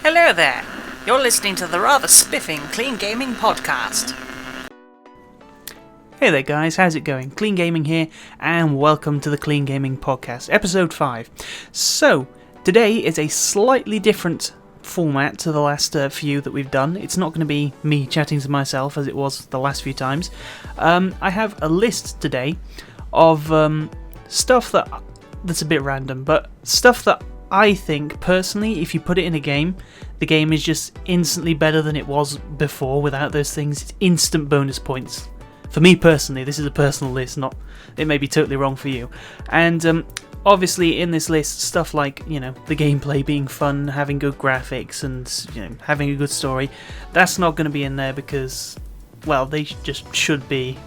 Hello there. You're listening to the rather spiffing Clean Gaming podcast. Hey there guys, how's it going? Clean Gaming here, and welcome to the Clean Gaming Podcast, episode 5. So, today is a slightly different format to the last few that we've done. It's not going to be me chatting to myself as it was the last few times. I have a list today of stuff that's a bit random, but stuff that I think, personally, if you put it in a game, the game is just instantly better than it was before without those things. It's instant bonus points. For me personally, this is a personal list, it may be totally wrong for you. And obviously in this list, stuff like, the gameplay being fun, having good graphics, and, having a good story, that's not going to be in there because, well, they just should be.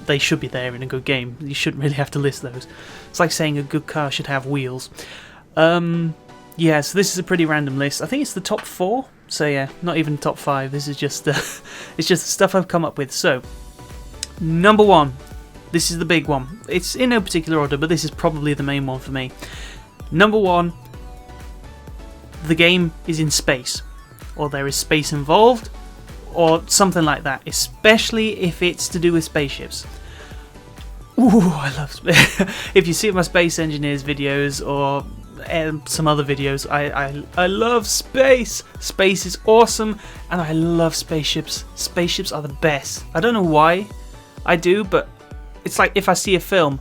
They should be there in a good game. You shouldn't really have to list those. It's like saying a good car should have wheels. So this is a pretty random list. I think it's the top 4, so yeah, not even top 5. This is just it's just stuff I've come up with. So, number 1, this is the big one. It's in no particular order, but this is probably the main one for me. Number 1, the game is in space, or there is space involved, or something like that, especially if it's to do with spaceships. Ooh, I love space. If you see my Space Engineers videos or some other videos, I love space. Space is awesome, and I love spaceships. Spaceships are the best. I don't know why I do, but it's like if I see a film,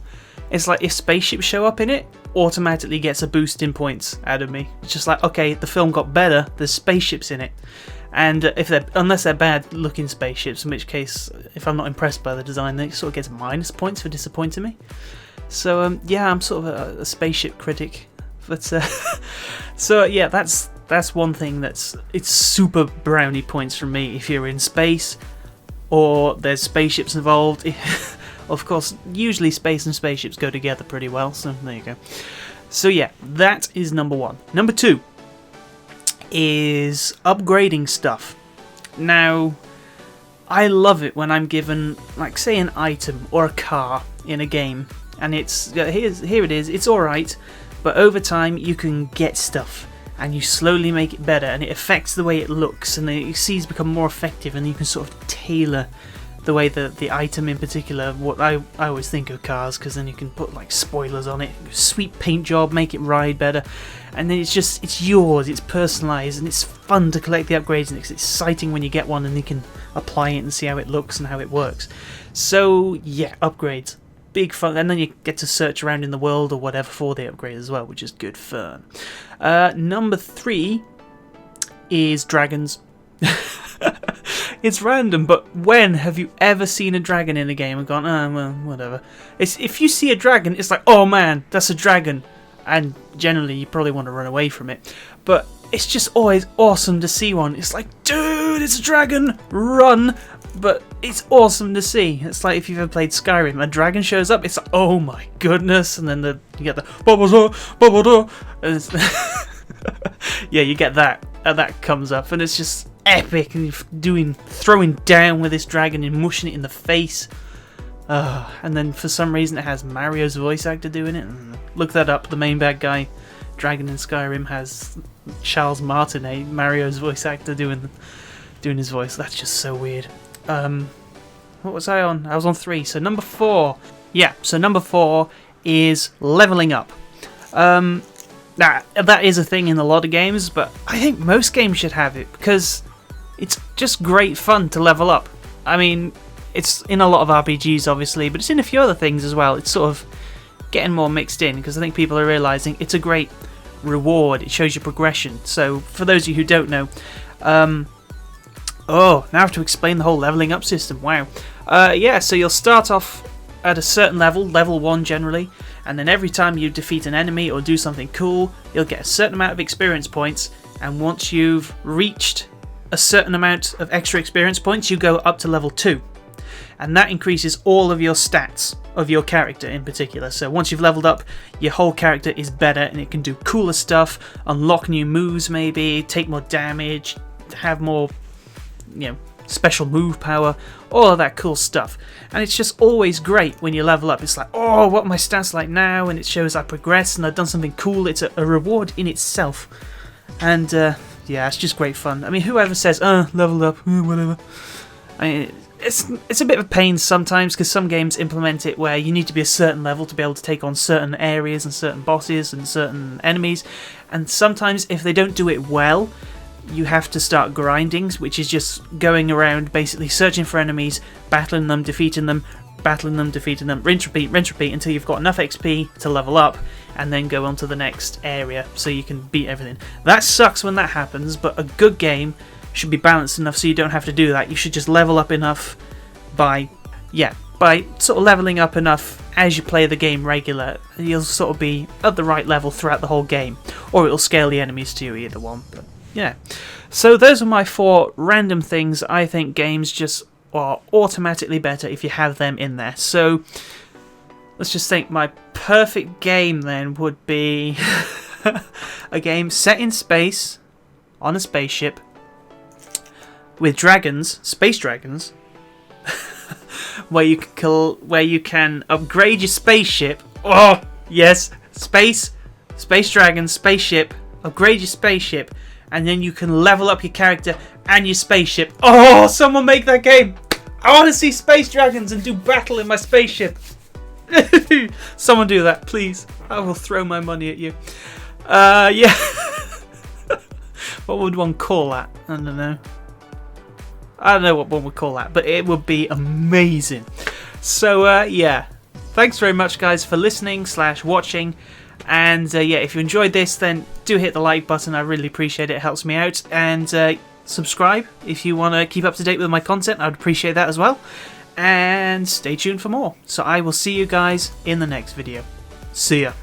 it's like if spaceships show up in it, automatically gets a boost in points out of me. It's just like, okay, the film got better, there's spaceships in it. And unless they're bad looking spaceships, in which case, if I'm not impressed by the design, then it sort of gets minus points for disappointing me. So I'm sort of a spaceship critic. But so yeah, that's one thing it's super brownie points from me if you're in space or there's spaceships involved. Of course, usually space and spaceships go together pretty well, so there you go. So yeah, that is number 1. Number 2 is upgrading stuff. Now, I love it when I'm given, like, say, an item or a car in a game, and here it is, it's alright, but over time you can get stuff, and you slowly make it better, and it affects the way it looks, and the C's become more effective, and you can sort of tailor the way that the item in particular. What I always think of cars, because then you can put like spoilers on it, sweet paint job, make it ride better, and then it's yours, it's personalised, and it's fun to collect the upgrades, and it's exciting when you get one and you can apply it and see how it looks and how it works. So yeah, upgrades, big fun, and then you get to search around in the world or whatever for the upgrade as well, which is good fun. Number 3 is dragons. It's random, but when have you ever seen a dragon in a game and gone, well, whatever? If you see a dragon, it's like, oh man, that's a dragon. And generally, you probably want to run away from it. But it's just always awesome to see one. It's like, dude, it's a dragon, run! But it's awesome to see. It's like if you've ever played Skyrim, a dragon shows up, it's like, oh my goodness, and then you get the Babada. Yeah, you get that, and that comes up, and it's just epic, and you're throwing down with this dragon and mushing it in the face. And then for some reason it has Mario's voice actor doing it. Look that up. The main bad guy, dragon in Skyrim, has Charles Martinet, Mario's voice actor, doing his voice. That's just so weird. What was I on? I was on 3. So number 4. Yeah. So number 4 is leveling up. Now that is a thing in a lot of games, but I think most games should have it because it's just great fun to level up. I mean, it's in a lot of RPGs, obviously, but it's in a few other things as well. It's sort of getting more mixed in because I think people are realising it's a great reward. It shows you progression. So, for those of you who don't know, now I have to explain the whole levelling up system. Wow. So you'll start off at a certain level 1 generally, and then every time you defeat an enemy or do something cool, you'll get a certain amount of experience points, and once you've reached a certain amount of extra experience points, you go up to level 2. And that increases all of your stats of your character in particular. So once you've leveled up, your whole character is better and it can do cooler stuff, unlock new moves maybe, take more damage, have more, special move power, all of that cool stuff. And it's just always great when you level up. It's like, oh, what are my stats like now? And it shows I progressed and I've done something cool. It's a reward in itself. And Yeah, it's just great fun. I mean, whoever says, level up, whatever. I mean, it's a bit of a pain sometimes because some games implement it where you need to be a certain level to be able to take on certain areas and certain bosses and certain enemies. And sometimes if they don't do it well, you have to start grinding, which is just going around basically searching for enemies, battling them, defeating them, rinse, repeat until you've got enough XP to level up and then go on to the next area so you can beat everything. That sucks when that happens, but a good game should be balanced enough so you don't have to do that. You should just level up enough by sort of leveling up enough as you play the game regular. You'll sort of be at the right level throughout the whole game, or it'll scale the enemies to you, either one. But yeah, so those are my 4 random things I think games just are automatically better if you have them in there. So let's just think. My perfect game then would be a game set in space on a spaceship with dragons, space dragons, where you can upgrade your spaceship. Oh yes, space dragons, spaceship. Upgrade your spaceship, and then you can level up your character and your spaceship. Oh, someone make that game! I want to see space dragons and do battle in my spaceship. Someone do that, please. I will throw my money at you. Yeah. What would one call that? I don't know. I don't know what one would call that, but it would be amazing. So, yeah. Thanks very much, guys, for listening / watching. And, yeah, if you enjoyed this, then do hit the like button. I really appreciate it. It helps me out. And subscribe if you want to keep up to date with my content. I'd appreciate that as well. And stay tuned for more. So I will see you guys in the next video. See ya.